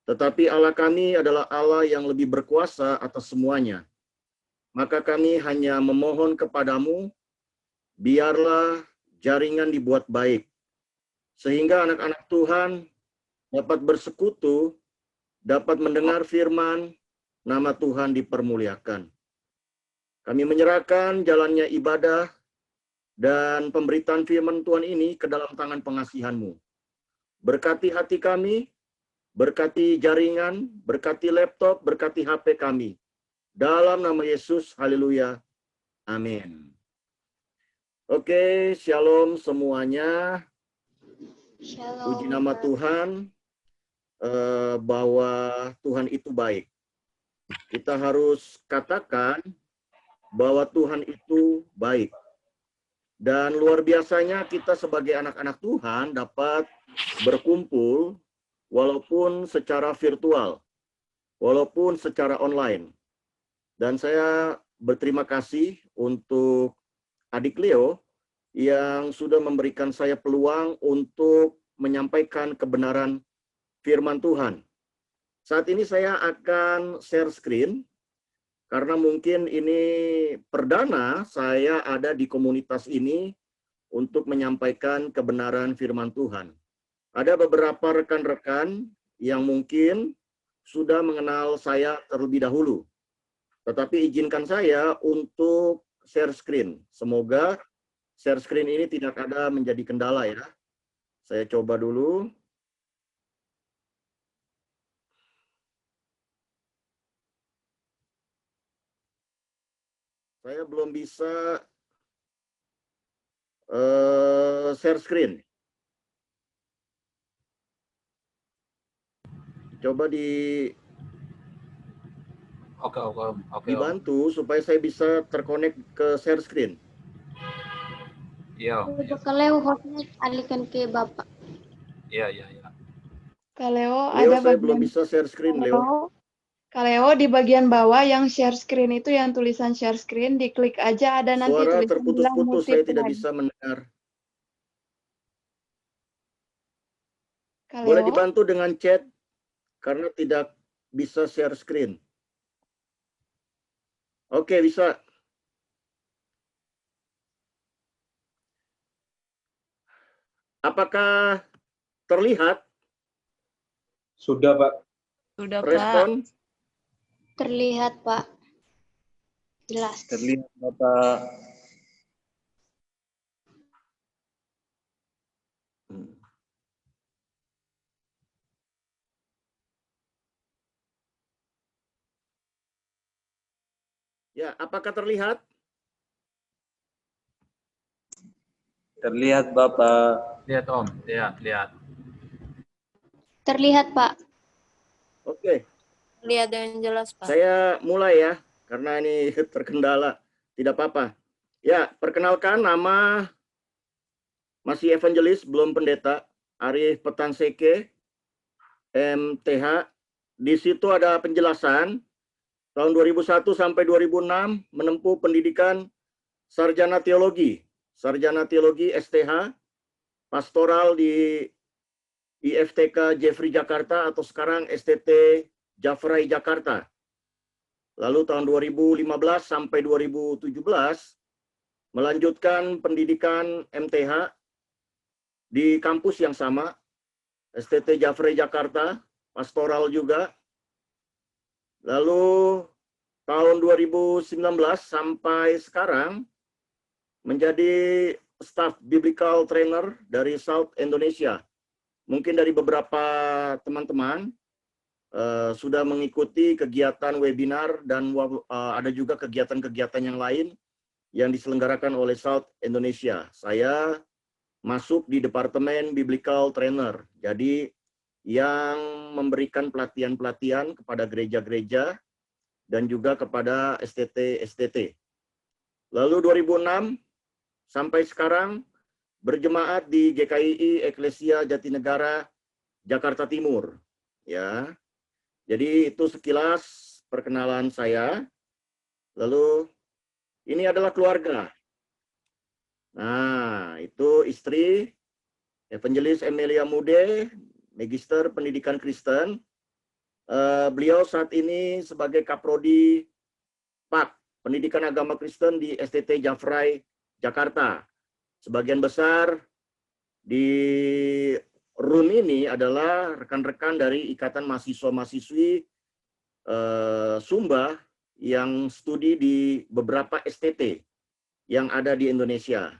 Tetapi Allah kami adalah Allah yang lebih berkuasa atas semuanya. Maka kami hanya memohon kepadamu, biarlah jaringan dibuat baik, sehingga anak-anak Tuhan dapat bersekutu, dapat mendengar firman, nama Tuhan dipermuliakan. Kami menyerahkan jalannya ibadah dan pemberitaan firman Tuhan ini ke dalam tangan pengasihan-Mu. Berkati hati kami, berkati jaringan, berkati laptop, berkati HP kami. Dalam nama Yesus, haleluya. Amin. Oke, shalom semuanya. Shalom. Puji nama Tuhan, bahwa Tuhan itu baik. Kita harus katakan bahwa Tuhan itu baik. Dan luar biasanya kita sebagai anak-anak Tuhan dapat berkumpul walaupun secara virtual, walaupun secara online. Dan saya berterima kasih untuk adik Leo yang sudah memberikan saya peluang untuk menyampaikan kebenaran firman Tuhan. Saat ini saya akan share screen, karena mungkin ini perdana saya ada di komunitas ini untuk menyampaikan kebenaran firman Tuhan. Ada beberapa rekan-rekan yang mungkin sudah mengenal saya terlebih dahulu. Tetapi izinkan saya untuk share screen. Semoga share screen ini tidak ada menjadi kendala ya. Saya coba dulu. Saya belum bisa share screen. Coba dibantu supaya saya bisa terkonek ke share screen. Iya. Kak Leo, hostnya alihkan ke Bapak. Iya. Kak Leo, Leo, ada saya belum bagian bisa share screen, Leo. Kak Leo, di bagian bawah yang share screen itu yang tulisan share screen, diklik aja ada nanti Suara tulisan bilang terputus-putus, saya tidak multiply. bisa mendengar. Kak Boleh Leo, dibantu dengan chat karena tidak bisa share screen. Oke, bisa. Apakah terlihat Sudah, Pak. Sudah, Pak. respon? Terlihat, Pak. Jelas. Terlihat, Bapak. Ya, apakah terlihat? Terlihat, Bapak. Lihat, Om. Lihat. Terlihat, Pak. Oke, Lihat dengan jelas, Pak. saya mulai ya, karena ini terkendala. Tidak apa-apa. Ya, perkenalkan nama masih evangelis, belum pendeta, Arif Petanseke, MTH. Di situ ada penjelasan, tahun 2001 sampai 2006 menempuh pendidikan sarjana teologi STH, pastoral di IFTK Jeffrey Jakarta atau sekarang STT Jafrai Jakarta. Lalu tahun 2015 sampai 2017 melanjutkan pendidikan MTH di kampus yang sama, STT Jafrai Jakarta, pastoral juga. Lalu tahun 2019 sampai sekarang menjadi staff biblical trainer dari South Indonesia. Mungkin dari beberapa teman-teman sudah mengikuti kegiatan webinar dan ada juga kegiatan-kegiatan yang lain yang diselenggarakan oleh South Indonesia. Saya masuk di Departemen Biblical Trainer. Jadi yang memberikan pelatihan-pelatihan kepada gereja-gereja dan juga kepada STT. Lalu 2006 sampai sekarang berjemaat di GKII Eklesia Jatinegara Jakarta Timur. Ya. Jadi itu sekilas perkenalan saya. Lalu ini adalah keluarga. Nah, itu istri Evangelis Emilia Mude, Magister Pendidikan Kristen. Beliau saat ini sebagai Kaprodi PAK, Pendidikan Agama Kristen di STT Jafrai, Jakarta. Sebagian besar di room ini adalah rekan-rekan dari Ikatan Mahasiswa-Mahasiswi Sumba yang studi di beberapa STT yang ada di Indonesia.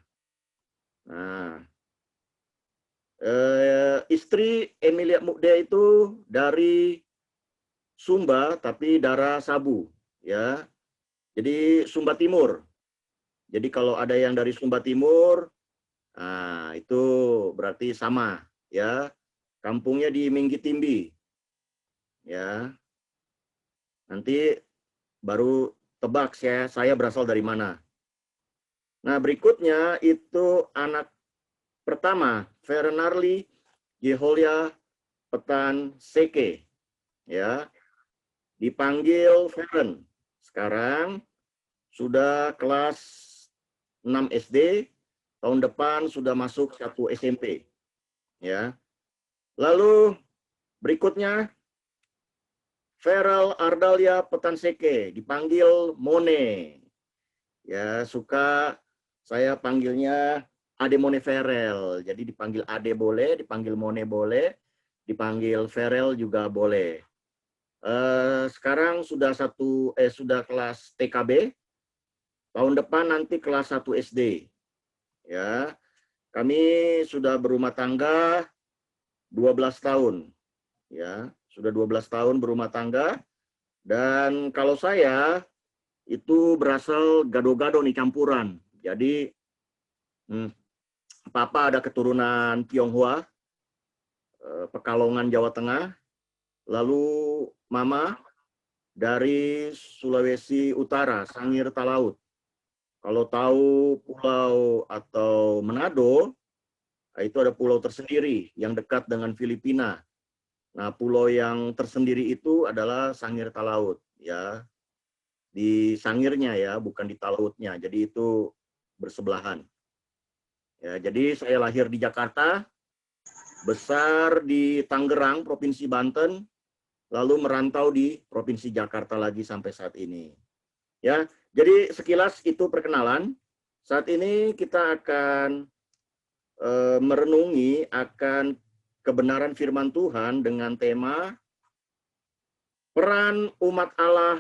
Nah, istri Emilia Mukde itu dari Sumba tapi darah Sabu, ya. Jadi Sumba Timur. Jadi kalau ada yang dari Sumba Timur, nah itu berarti sama, ya. Kampungnya di Minggitimbi, ya. Nanti baru tebak saya berasal dari mana. Nah, berikutnya itu anak pertama, Fernarli Yeholia Petan Seke, ya, dipanggil Feren. Sekarang sudah kelas 6 SD, tahun depan sudah masuk 1 SMP, ya. Lalu berikutnya Feral Ardalia Petan Seke, dipanggil Mone, ya, suka saya panggilnya Ade Mone Ferel, jadi dipanggil Ade boleh, dipanggil Mone boleh, dipanggil Ferel juga boleh. Sekarang sudah sudah kelas TKB, tahun depan nanti kelas 1 SD. Ya, kami sudah berumah tangga 12 tahun, ya, sudah 12 tahun berumah tangga, dan kalau saya itu berasal gado-gado nih, campuran. Jadi Papa ada keturunan Tionghoa, Pekalongan, Jawa Tengah. Lalu Mama dari Sulawesi Utara, Sangir Talaut. Kalau tahu pulau atau Manado, itu ada pulau tersendiri yang dekat dengan Filipina. Nah, pulau yang tersendiri itu adalah Sangir Talaut, ya. Di Sangirnya, ya, bukan di Talautnya. Jadi itu bersebelahan. Ya, jadi saya lahir di Jakarta, besar di Tangerang, Provinsi Banten, lalu merantau di Provinsi Jakarta lagi sampai saat ini. Ya, jadi sekilas itu perkenalan. Saat ini kita akan merenungi akan kebenaran firman Tuhan dengan tema peran umat Allah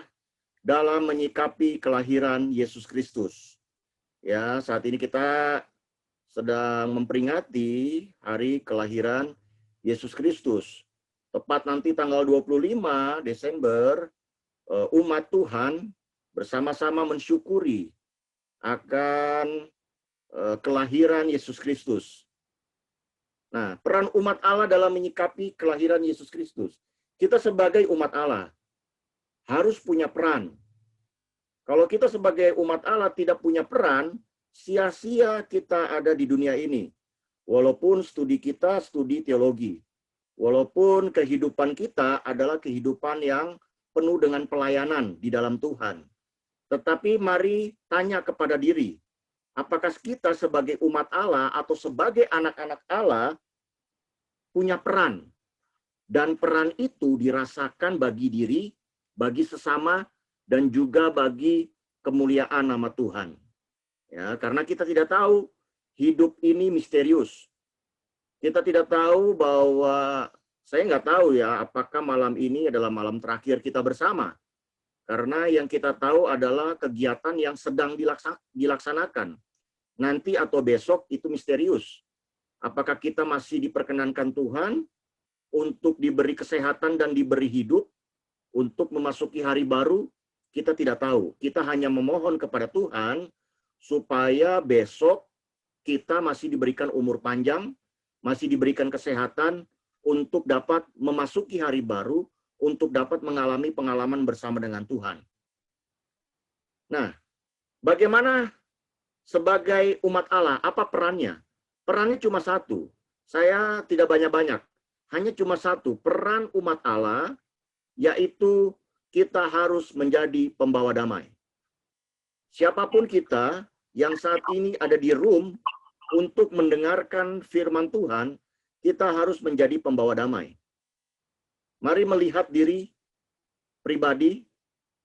dalam menyikapi kelahiran Yesus Kristus. Ya, saat ini kita sedang memperingati hari kelahiran Yesus Kristus. Tepat nanti tanggal 25 Desember, umat Tuhan bersama-sama mensyukuri akan kelahiran Yesus Kristus. Nah, peran umat Allah dalam menyikapi kelahiran Yesus Kristus. Kita sebagai umat Allah harus punya peran. Kalau kita sebagai umat Allah tidak punya peran, sia-sia kita ada di dunia ini. Walaupun studi kita studi teologi. Walaupun kehidupan kita adalah kehidupan yang penuh dengan pelayanan di dalam Tuhan. Tetapi mari tanya kepada diri, apakah kita sebagai umat Allah atau sebagai anak-anak Allah punya peran? Dan peran itu dirasakan bagi diri, bagi sesama, dan juga bagi kemuliaan nama Tuhan. Ya, karena kita tidak tahu, hidup ini misterius. Kita tidak tahu bahwa, saya nggak tahu ya, apakah malam ini adalah malam terakhir kita bersama. Karena yang kita tahu adalah kegiatan yang sedang dilaksanakan. Nanti atau besok itu misterius. Apakah kita masih diperkenankan Tuhan untuk diberi kesehatan dan diberi hidup, untuk memasuki hari baru, kita tidak tahu. Kita hanya memohon kepada Tuhan supaya besok kita masih diberikan umur panjang, masih diberikan kesehatan untuk dapat memasuki hari baru, untuk dapat mengalami pengalaman bersama dengan Tuhan. Nah, bagaimana sebagai umat Allah, apa perannya? Perannya cuma satu. Saya tidak banyak-banyak. Hanya cuma satu. Peran umat Allah, yaitu kita harus menjadi pembawa damai. Siapapun kita yang saat ini ada di room untuk mendengarkan firman Tuhan, kita harus menjadi pembawa damai. Mari melihat diri pribadi,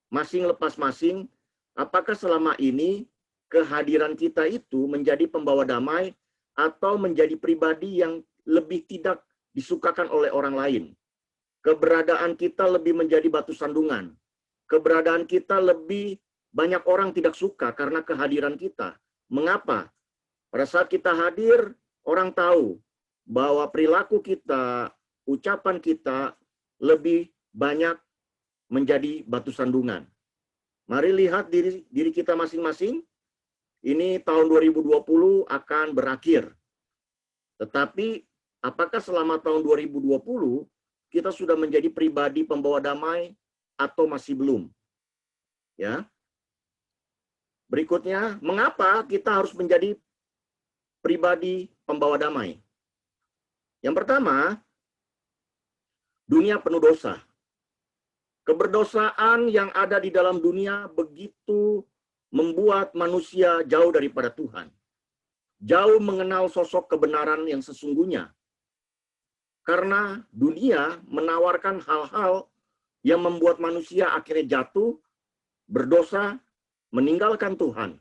masing lepas masing, apakah selama ini kehadiran kita itu menjadi pembawa damai atau menjadi pribadi yang lebih tidak disukakan oleh orang lain? Keberadaan kita lebih menjadi batu sandungan. Keberadaan kita lebih banyak orang tidak suka karena kehadiran kita. Mengapa? Pada saat kita hadir, orang tahu bahwa perilaku kita, ucapan kita lebih banyak menjadi batu sandungan. Mari lihat diri kita masing-masing. Ini tahun 2020 akan berakhir. Tetapi apakah selama tahun 2020 kita sudah menjadi pribadi pembawa damai atau masih belum? Ya. Berikutnya, mengapa kita harus menjadi pribadi pembawa damai? Yang pertama, dunia penuh dosa. Keberdosaan yang ada di dalam dunia begitu membuat manusia jauh daripada Tuhan. Jauh mengenal sosok kebenaran yang sesungguhnya. Karena dunia menawarkan hal-hal yang membuat manusia akhirnya jatuh, berdosa, meninggalkan Tuhan.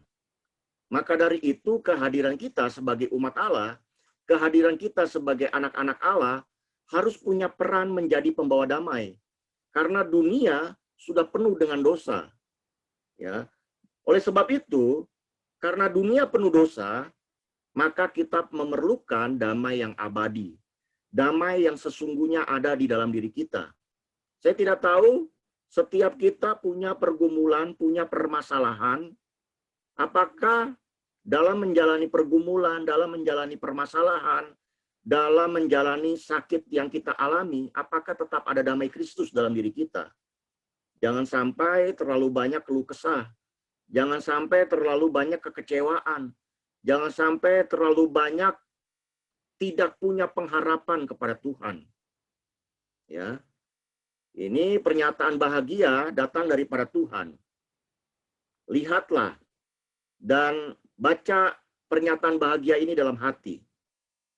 Maka dari itu kehadiran kita sebagai umat Allah, kehadiran kita sebagai anak-anak Allah harus punya peran menjadi pembawa damai. Karena dunia sudah penuh dengan dosa. Ya. Oleh sebab itu, karena dunia penuh dosa, maka kita memerlukan damai yang abadi. Damai yang sesungguhnya ada di dalam diri kita. Saya tidak tahu setiap kita punya pergumulan, punya permasalahan. Apakah dalam menjalani pergumulan, dalam menjalani permasalahan, dalam menjalani sakit yang kita alami, apakah tetap ada damai Kristus dalam diri kita? Jangan sampai terlalu banyak keluh kesah. Jangan sampai terlalu banyak kekecewaan. Jangan sampai terlalu banyak tidak punya pengharapan kepada Tuhan. Ya. Ini pernyataan bahagia datang daripada Tuhan. Lihatlah dan baca pernyataan bahagia ini dalam hati.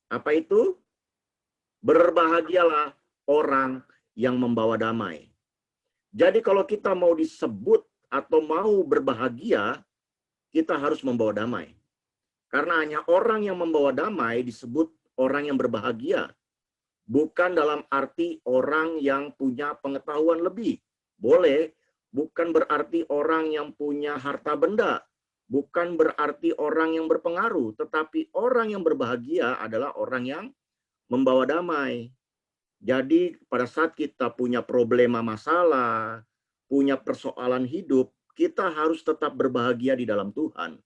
Apa itu? Berbahagialah orang yang membawa damai. Jadi kalau kita mau disebut atau mau berbahagia, kita harus membawa damai. Karena hanya orang yang membawa damai disebut orang yang berbahagia. Bukan dalam arti orang yang punya pengetahuan lebih. Boleh, bukan berarti orang yang punya harta benda. Bukan berarti orang yang berpengaruh. Tetapi orang yang berbahagia adalah orang yang membawa damai. Jadi pada saat kita punya problema masalah, punya persoalan hidup, kita harus tetap berbahagia di dalam Tuhan.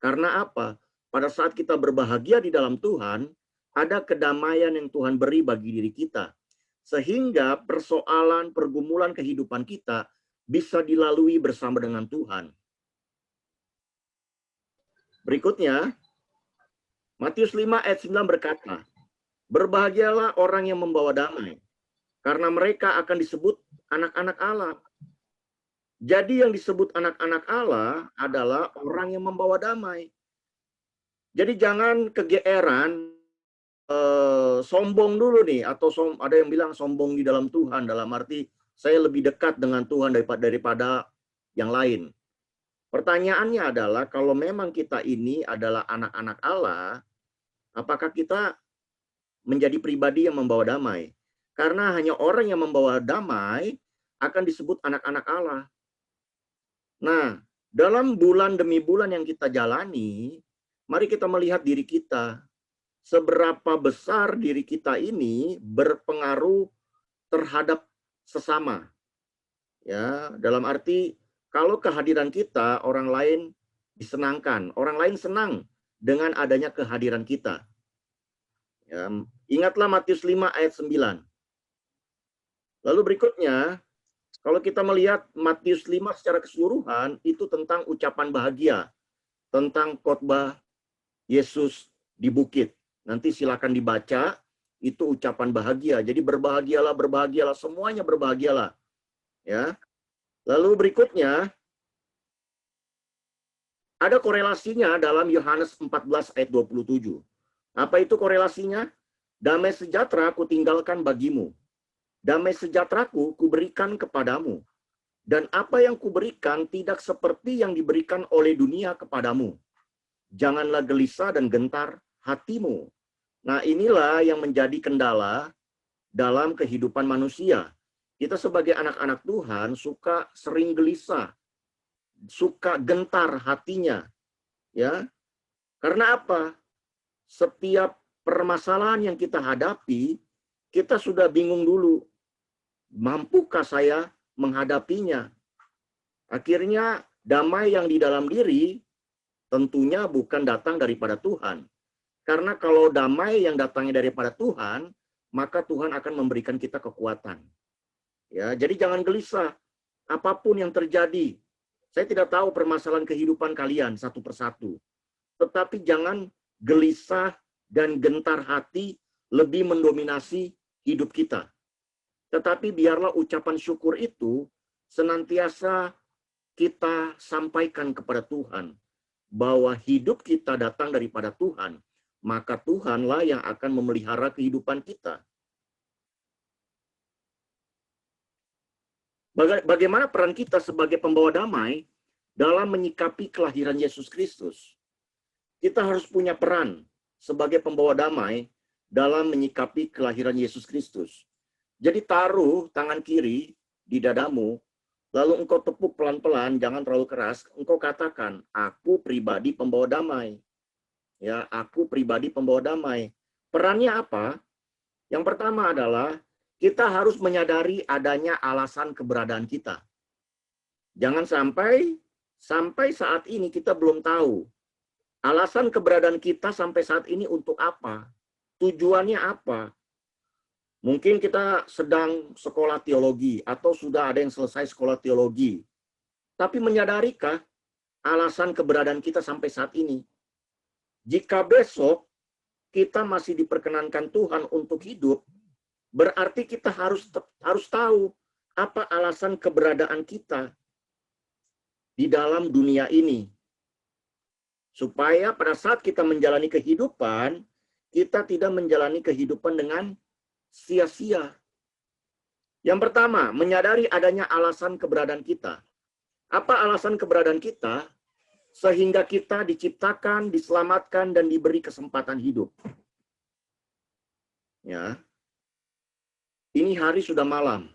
Karena apa? Pada saat kita berbahagia di dalam Tuhan, ada kedamaian yang Tuhan beri bagi diri kita. Sehingga persoalan, pergumulan kehidupan kita bisa dilalui bersama dengan Tuhan. Berikutnya, Matius 5 ayat 9 berkata, berbahagialah orang yang membawa damai, karena mereka akan disebut anak-anak Allah. Jadi yang disebut anak-anak Allah adalah orang yang membawa damai. Jadi jangan kegeeran, sombong dulu nih, atau ada yang bilang sombong di dalam Tuhan, dalam arti saya lebih dekat dengan Tuhan daripada yang lain. Pertanyaannya adalah, kalau memang kita ini adalah anak-anak Allah, apakah kita menjadi pribadi yang membawa damai? Karena hanya orang yang membawa damai akan disebut anak-anak Allah. Nah, dalam bulan demi bulan yang kita jalani, mari kita melihat diri kita. Seberapa besar diri kita ini berpengaruh terhadap sesama. Ya, dalam arti kalau kehadiran kita, orang lain disenangkan, orang lain senang dengan adanya kehadiran kita. Ya, ingatlah Matius 5 ayat 9. Lalu berikutnya, kalau kita melihat Matius 5 secara keseluruhan, itu tentang ucapan bahagia, tentang khotbah Yesus di bukit. Nanti silakan dibaca, itu ucapan bahagia. Jadi berbahagialah, berbahagialah, semuanya berbahagialah. Ya. Lalu berikutnya, ada korelasinya dalam Yohanes 14 ayat 27. Apa itu korelasinya? Damai sejahtera ku tinggalkan bagimu. Damai sejahteraku kuberikan kepadamu. Dan apa yang kuberikan tidak seperti yang diberikan oleh dunia kepadamu. Janganlah gelisah dan gentar hatimu. Nah, inilah yang menjadi kendala dalam kehidupan manusia. Kita sebagai anak-anak Tuhan suka sering gelisah, suka gentar hatinya. Ya. Karena apa? Setiap permasalahan yang kita hadapi, kita sudah bingung dulu. Mampukah saya menghadapinya? Akhirnya damai yang di dalam diri tentunya bukan datang daripada Tuhan. Karena kalau damai yang datangnya daripada Tuhan, maka Tuhan akan memberikan kita kekuatan. Ya, jadi jangan gelisah apapun yang terjadi. Saya tidak tahu permasalahan kehidupan kalian satu persatu. Tetapi jangan gelisah dan gentar hati lebih mendominasi hidup kita. Tetapi biarlah ucapan syukur itu senantiasa kita sampaikan kepada Tuhan. Bahwa hidup kita datang daripada Tuhan. Maka Tuhanlah yang akan memelihara kehidupan kita. Bagaimana peran kita sebagai pembawa damai dalam menyikapi kelahiran Yesus Kristus? Kita harus punya peran sebagai pembawa damai dalam menyikapi kelahiran Yesus Kristus. Jadi taruh tangan kiri di dadamu, lalu engkau tepuk pelan-pelan, jangan terlalu keras. Engkau katakan, aku pribadi pembawa damai. Ya, aku pribadi pembawa damai. Perannya apa? Yang pertama adalah kita harus menyadari adanya alasan keberadaan kita. Jangan sampai saat ini kita belum tahu alasan keberadaan kita sampai saat ini untuk apa? Tujuannya apa? Mungkin kita sedang sekolah teologi atau sudah ada yang selesai sekolah teologi. Tapi menyadarikah alasan keberadaan kita sampai saat ini? Jika besok kita masih diperkenankan Tuhan untuk hidup, berarti kita harus tahu apa alasan keberadaan kita di dalam dunia ini. Supaya pada saat kita menjalani kehidupan, kita tidak menjalani kehidupan dengan sia-sia. Yang pertama, menyadari adanya alasan keberadaan kita. Apa alasan keberadaan kita? Sehingga kita diciptakan, diselamatkan, dan diberi kesempatan hidup. Ya. Ini hari sudah malam.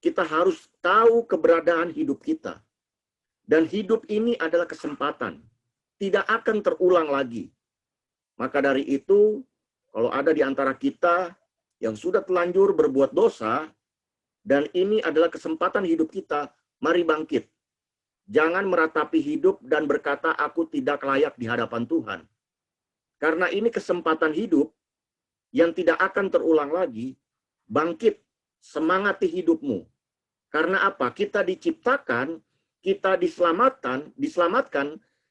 Kita harus tahu keberadaan hidup kita. Dan hidup ini adalah kesempatan. Tidak akan terulang lagi. Maka dari itu, kalau ada di antara kita yang sudah telanjur berbuat dosa, dan ini adalah kesempatan hidup kita, mari bangkit. Jangan meratapi hidup dan berkata, aku tidak layak di hadapan Tuhan. Karena ini kesempatan hidup yang tidak akan terulang lagi. Bangkit, semangati hidupmu. Karena apa? Kita diciptakan, kita diselamatkan,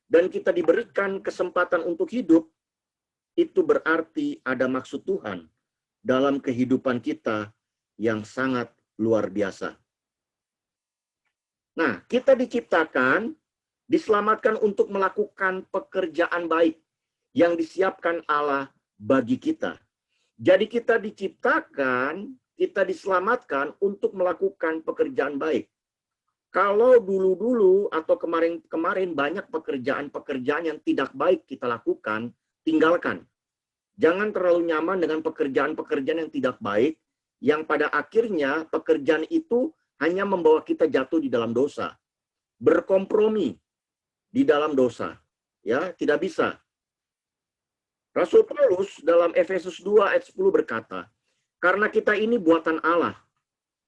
dan kita diberikan kesempatan untuk hidup. Itu berarti ada maksud Tuhan dalam kehidupan kita yang sangat luar biasa. Nah, kita diciptakan, diselamatkan untuk melakukan pekerjaan baik yang disiapkan Allah bagi kita. Jadi kita diciptakan, kita diselamatkan untuk melakukan pekerjaan baik. Kalau dulu-dulu atau kemarin-kemarin banyak pekerjaan-pekerjaan yang tidak baik kita lakukan, tinggalkan. Jangan terlalu nyaman dengan pekerjaan-pekerjaan yang tidak baik, yang pada akhirnya pekerjaan itu hanya membawa kita jatuh di dalam dosa. Berkompromi di dalam dosa. Ya, tidak bisa. Rasul Paulus dalam Efesus 2 ayat 10 berkata, karena kita ini buatan Allah,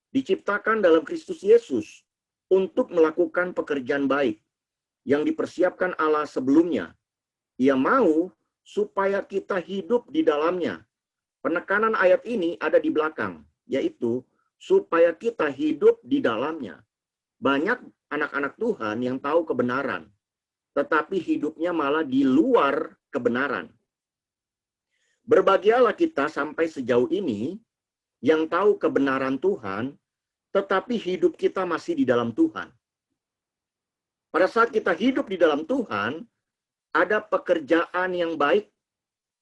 diciptakan dalam Kristus Yesus untuk melakukan pekerjaan baik yang dipersiapkan Allah sebelumnya. Ia mau supaya kita hidup di dalamnya. Penekanan ayat ini ada di belakang, yaitu supaya kita hidup di dalamnya. Banyak anak-anak Tuhan yang tahu kebenaran, tetapi hidupnya malah di luar kebenaran. Berbahagialah kita sampai sejauh ini yang tahu kebenaran Tuhan, tetapi hidup kita masih di dalam Tuhan. Pada saat kita hidup di dalam Tuhan, ada pekerjaan yang baik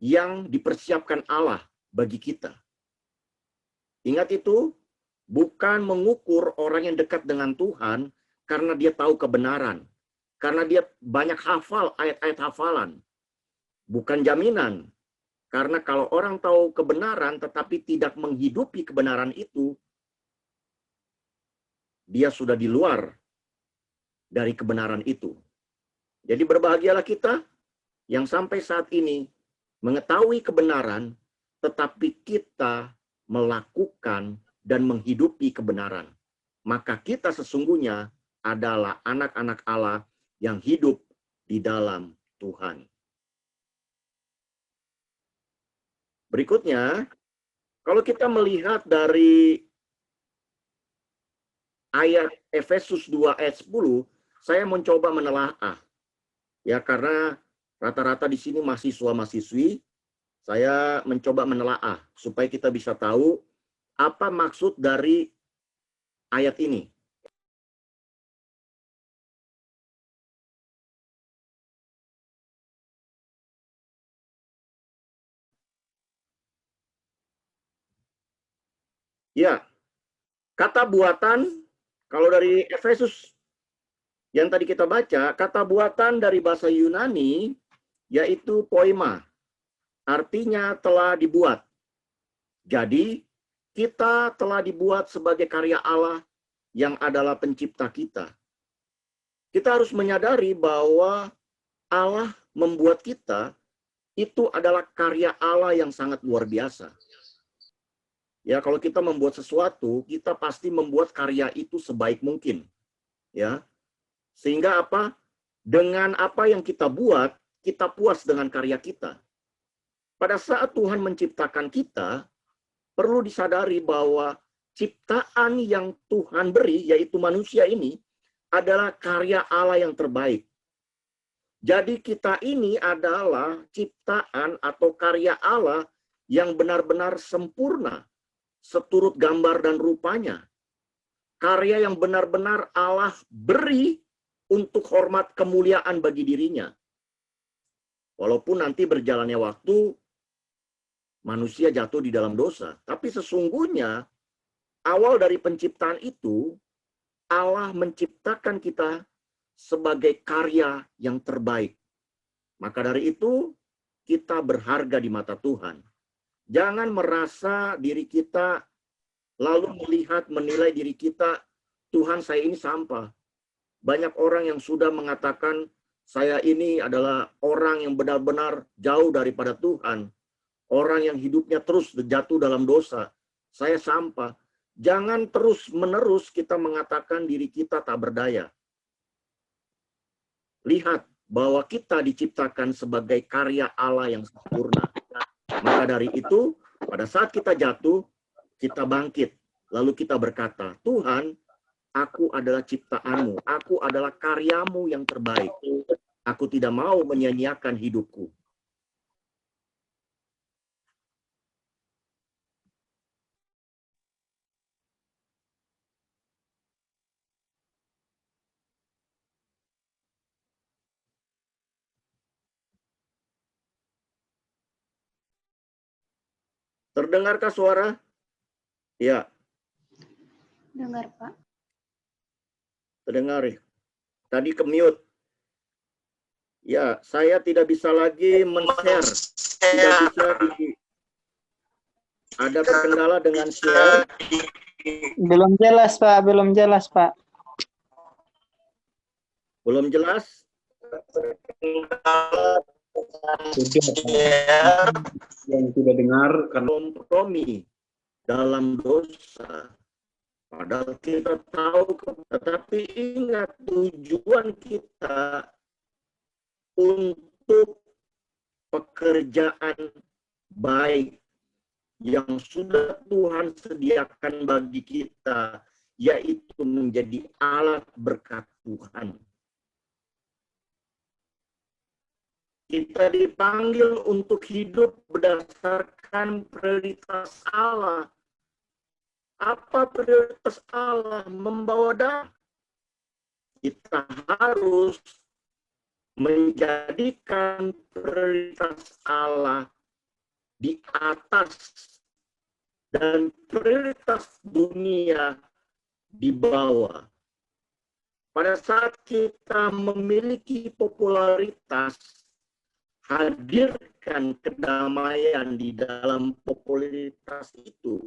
yang dipersiapkan Allah bagi kita. Ingat itu, bukan mengukur orang yang dekat dengan Tuhan karena dia tahu kebenaran, karena dia banyak hafal ayat-ayat hafalan. Bukan jaminan, karena kalau orang tahu kebenaran tetapi tidak menghidupi kebenaran itu, dia sudah di luar dari kebenaran itu. Jadi berbahagialah kita yang sampai saat ini mengetahui kebenaran, tetapi kita melakukan dan menghidupi kebenaran. Maka kita sesungguhnya adalah anak-anak Allah yang hidup di dalam Tuhan. Berikutnya, kalau kita melihat dari ayat Efesus 2 ayat 10, saya mencoba menelaah. Ya, karena rata-rata di sini mahasiswa-mahasiswi, saya mencoba menelaah supaya kita bisa tahu apa maksud dari ayat ini. Ya, kata buatan, kalau dari Efesus yang tadi kita baca, kata buatan dari bahasa Yunani yaitu poema. Artinya telah dibuat. Jadi, kita telah dibuat sebagai karya Allah yang adalah pencipta kita. Kita harus menyadari bahwa Allah membuat kita itu adalah karya Allah yang sangat luar biasa. Ya, kalau kita membuat sesuatu, kita pasti membuat karya itu sebaik mungkin. Ya. Sehingga apa? Dengan apa yang kita buat, kita puas dengan karya kita. Pada saat Tuhan menciptakan kita, perlu disadari bahwa ciptaan yang Tuhan beri, yaitu manusia ini, adalah karya Allah yang terbaik. Jadi kita ini adalah ciptaan atau karya Allah yang benar-benar sempurna, seturut gambar dan rupanya. Karya yang benar-benar Allah beri untuk hormat kemuliaan bagi dirinya. Walaupun nanti berjalannya waktu, manusia jatuh di dalam dosa. Tapi sesungguhnya, awal dari penciptaan itu, Allah menciptakan kita sebagai karya yang terbaik. Maka dari itu, kita berharga di mata Tuhan. Jangan merasa diri kita, lalu menilai diri kita, Tuhan saya ini sampah. Banyak orang yang sudah mengatakan, saya ini adalah orang yang benar-benar jauh daripada Tuhan. Orang yang hidupnya terus jatuh dalam dosa. Saya sampah. Jangan terus-menerus kita mengatakan diri kita tak berdaya. Lihat bahwa kita diciptakan sebagai karya Allah yang sempurna. Maka dari itu, pada saat kita jatuh, kita bangkit. Lalu kita berkata, Tuhan, aku adalah ciptaanmu. Aku adalah karyamu yang terbaik. Aku tidak mau menyia-nyiakan hidupku. Terdengarkah suara? Ya. Dengar, Pak. Terdengar ya. Tadi ke-mute. Ya, saya tidak bisa lagi men-share. Tidak bisa ada kendala dengan share. Belum jelas, Pak. Belum jelas, Pak. Belum jelas? Sudah, yang tidak dengar karena Kompromi dalam dosa. Padahal kita tahu, tetapi ingat tujuan kita untuk pekerjaan baik yang sudah Tuhan sediakan bagi kita, yaitu menjadi alat berkat Tuhan. Kita dipanggil untuk hidup berdasarkan prioritas Allah. Apa prioritas Allah? Membawa damai. Kita harus menjadikan prioritas Allah di atas dan prioritas dunia di bawah. Pada saat kita memiliki popularitas, hadirkan kedamaian di dalam popularitas itu.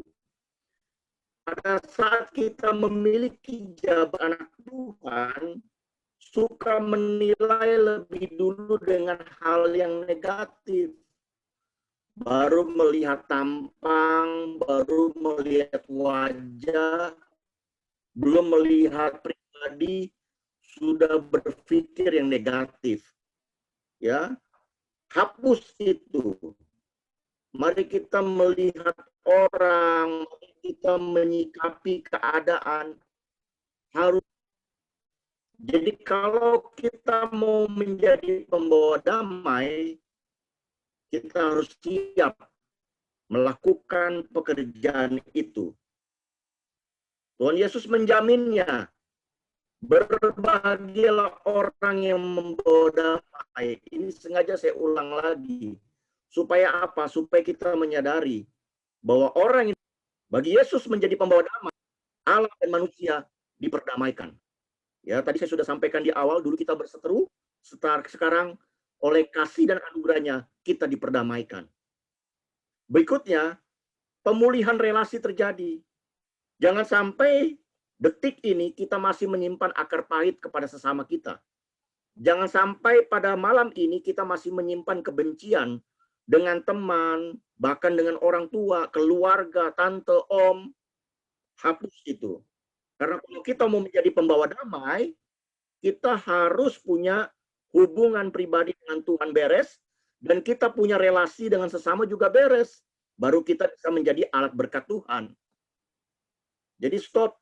Pada saat kita memiliki jabatan anak Tuhan, suka menilai lebih dulu dengan hal yang negatif. Baru melihat tampang, baru melihat wajah, belum melihat pribadi, sudah berpikir yang negatif. Ya, hapus itu. Mari kita melihat orang, mari kita menyikapi keadaan. Harus. Jadi kalau kita mau menjadi pembawa damai, kita harus siap melakukan pekerjaan itu. Tuhan Yesus menjaminnya. Berbahagialah orang yang membawa damai. Ini sengaja saya ulang lagi. Supaya apa? Supaya kita menyadari bahwa orang yang bagi Yesus menjadi pembawa damai, Allah dan manusia diperdamaikan. Ya, tadi saya sudah sampaikan di awal, dulu kita berseteru, sekarang oleh kasih dan anugerahnya kita diperdamaikan. Berikutnya, pemulihan relasi terjadi. Jangan sampai detik ini kita masih menyimpan akar pahit kepada sesama kita. Jangan sampai pada malam ini kita masih menyimpan kebencian dengan teman, bahkan dengan orang tua, keluarga, tante, om. Hapus itu. Karena kalau kita mau menjadi pembawa damai, kita harus punya hubungan pribadi dengan Tuhan beres, dan kita punya relasi dengan sesama juga beres. Baru kita bisa menjadi alat berkat Tuhan. Jadi stop.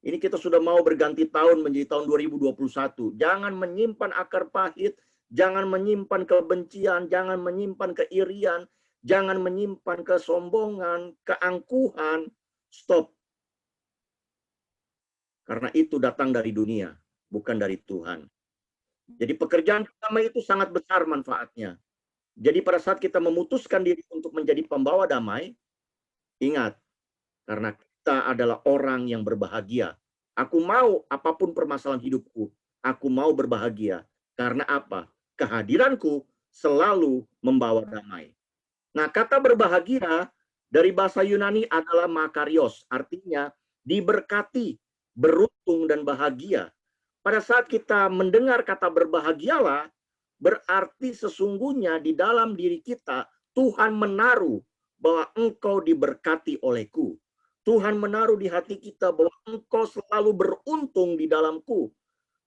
Ini kita sudah mau berganti tahun menjadi tahun 2021. Jangan menyimpan akar pahit, jangan menyimpan kebencian, jangan menyimpan keirian, jangan menyimpan kesombongan, keangkuhan. Stop. Karena itu datang dari dunia, bukan dari Tuhan. Jadi pekerjaan damai itu sangat besar manfaatnya. Jadi pada saat kita memutuskan diri untuk menjadi pembawa damai, ingat, karena kita adalah orang yang berbahagia. Aku mau apapun permasalahan hidupku, aku mau berbahagia. Karena apa? Kehadiranku selalu membawa damai. Nah, kata berbahagia dari bahasa Yunani adalah makarios, artinya diberkati, beruntung dan bahagia. Pada saat kita mendengar kata berbahagialah, berarti sesungguhnya di dalam diri kita Tuhan menaruh bahwa engkau diberkati olehku. Tuhan menaruh di hati kita bahwa engkau selalu beruntung di dalamku.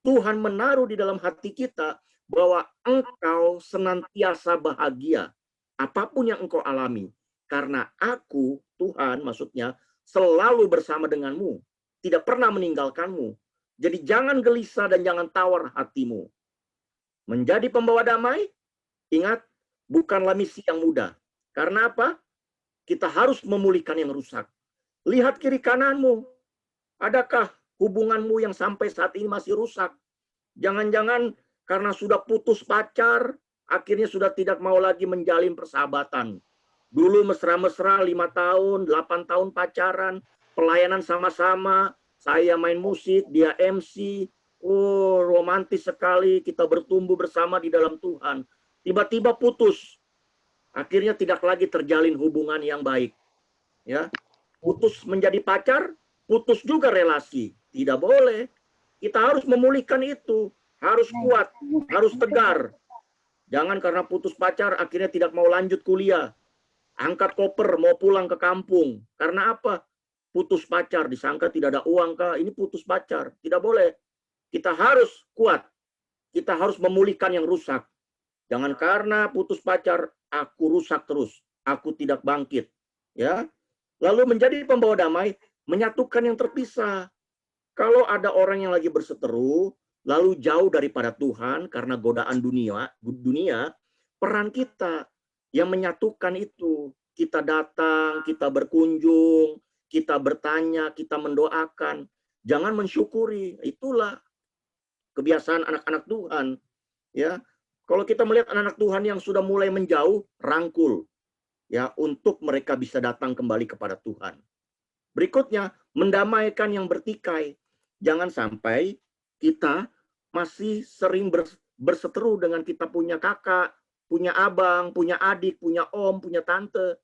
Tuhan menaruh di dalam hati kita bahwa engkau senantiasa bahagia. Apapun yang engkau alami. Karena aku, Tuhan maksudnya, selalu bersama denganmu. Tidak pernah meninggalkanmu. Jadi jangan gelisah dan jangan tawar hatimu. Menjadi pembawa damai, ingat, bukanlah misi yang mudah. Karena apa? Kita harus memulihkan yang rusak. Lihat kiri kananmu. Adakah hubunganmu yang sampai saat ini masih rusak? Jangan-jangan karena sudah putus pacar, akhirnya sudah tidak mau lagi menjalin persahabatan. Dulu mesra-mesra 5 tahun, 8 tahun pacaran, pelayanan sama-sama, saya main musik, dia MC, oh romantis sekali, kita bertumbuh bersama di dalam Tuhan. Tiba-tiba putus, akhirnya tidak lagi terjalin hubungan yang baik. Ya, putus menjadi pacar, putus juga relasi. Tidak boleh. Kita harus memulihkan itu. Harus kuat, harus tegar. Jangan karena putus pacar akhirnya tidak mau lanjut kuliah. Angkat koper mau pulang ke kampung. Karena apa? Putus pacar, disangka tidak ada uang kah? Ini putus pacar. Tidak boleh. Kita harus kuat. Kita harus memulihkan yang rusak. Jangan karena putus pacar, aku rusak terus. Aku tidak bangkit. Ya. Lalu menjadi pembawa damai, menyatukan yang terpisah. Kalau ada orang yang lagi berseteru, lalu jauh daripada Tuhan karena godaan dunia, peran kita yang menyatukan itu. Kita datang, kita berkunjung, kita bertanya, kita mendoakan. Jangan mensyukuri. Itulah kebiasaan anak-anak Tuhan. Ya, kalau kita melihat anak-anak Tuhan yang sudah mulai menjauh, rangkul. ya, untuk mereka bisa datang kembali kepada Tuhan. Berikutnya, mendamaikan yang bertikai. Jangan sampai kita masih sering berseteru dengan kita punya kakak, punya abang, punya adik, punya om, punya tante.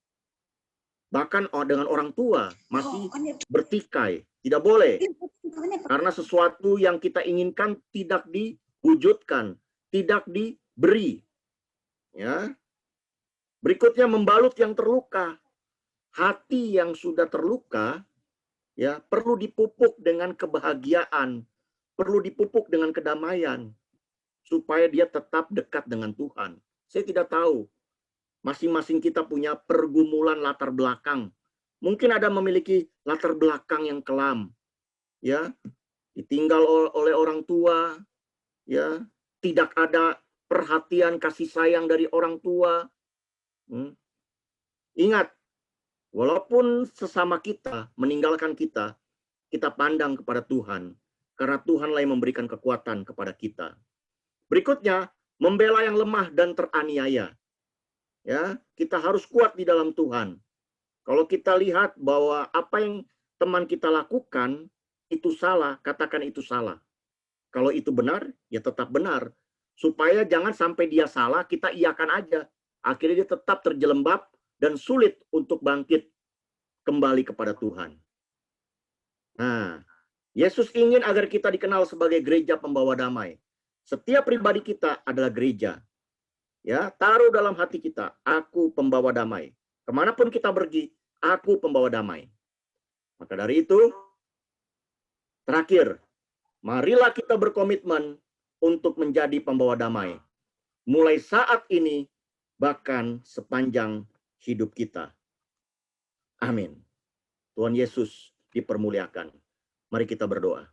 Bahkan dengan orang tua masih bertikai. Tidak boleh. Karena sesuatu yang kita inginkan tidak diwujudkan, tidak diberi. Ya. Berikutnya, membalut yang terluka. Hati yang sudah terluka, ya, perlu dipupuk dengan kebahagiaan, perlu dipupuk dengan kedamaian, supaya dia tetap dekat dengan Tuhan. Saya tidak tahu, masing-masing kita punya pergumulan latar belakang. Mungkin ada memiliki latar belakang yang kelam, ya, ditinggal oleh orang tua, ya, tidak ada perhatian kasih sayang dari orang tua. Ingat, walaupun sesama kita meninggalkan kita, kita pandang kepada Tuhan, karena Tuhanlah yang memberikan kekuatan kepada kita. Berikutnya, membela yang lemah dan teraniaya. Ya, kita harus kuat di dalam Tuhan. Kalau kita lihat bahwa apa yang teman kita lakukan itu salah, katakan itu salah. Kalau itu benar, ya tetap benar. Supaya jangan sampai dia salah, kita iakan aja. Akhirnya dia tetap terjelembab dan sulit untuk bangkit kembali kepada Tuhan. Nah, Yesus ingin agar kita dikenal sebagai gereja pembawa damai. Setiap pribadi kita adalah gereja. Ya, taruh dalam hati kita, aku pembawa damai. Kemanapun kita pergi, aku pembawa damai. Maka dari itu, terakhir, marilah kita berkomitmen untuk menjadi pembawa damai. Mulai saat ini, bahkan sepanjang hidup kita. Amin. Tuhan Yesus dipermuliakan. Mari kita berdoa.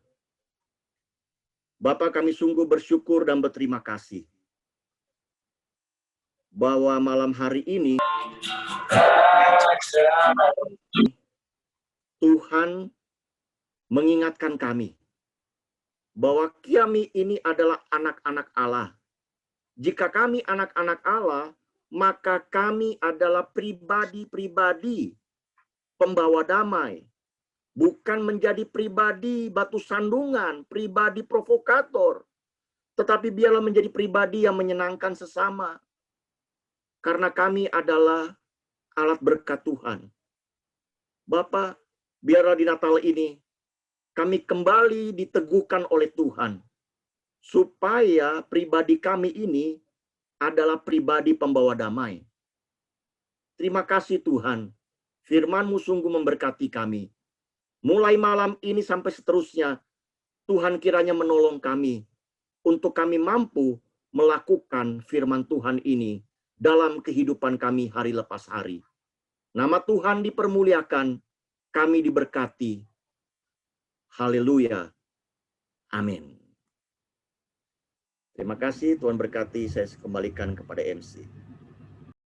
Bapa, kami sungguh bersyukur dan berterima kasih bahwa malam hari ini Tuhan mengingatkan kami bahwa kami ini adalah anak-anak Allah. Jika kami anak-anak Allah, maka kami adalah pribadi-pribadi pembawa damai. Bukan menjadi pribadi batu sandungan, pribadi provokator. Tetapi biarlah menjadi pribadi yang menyenangkan sesama. Karena kami adalah alat berkat Tuhan. Bapa, biarlah di Natal ini kami kembali diteguhkan oleh Tuhan. Supaya pribadi kami ini adalah pribadi pembawa damai. Terima kasih Tuhan. Firman-Mu sungguh memberkati kami. Mulai malam ini sampai seterusnya, Tuhan kiranya menolong kami untuk kami mampu melakukan firman Tuhan ini dalam kehidupan kami hari lepas hari. Nama Tuhan dipermuliakan, kami diberkati. Haleluya. Amin. Terima kasih, Tuhan berkati. Saya kembalikan kepada MC.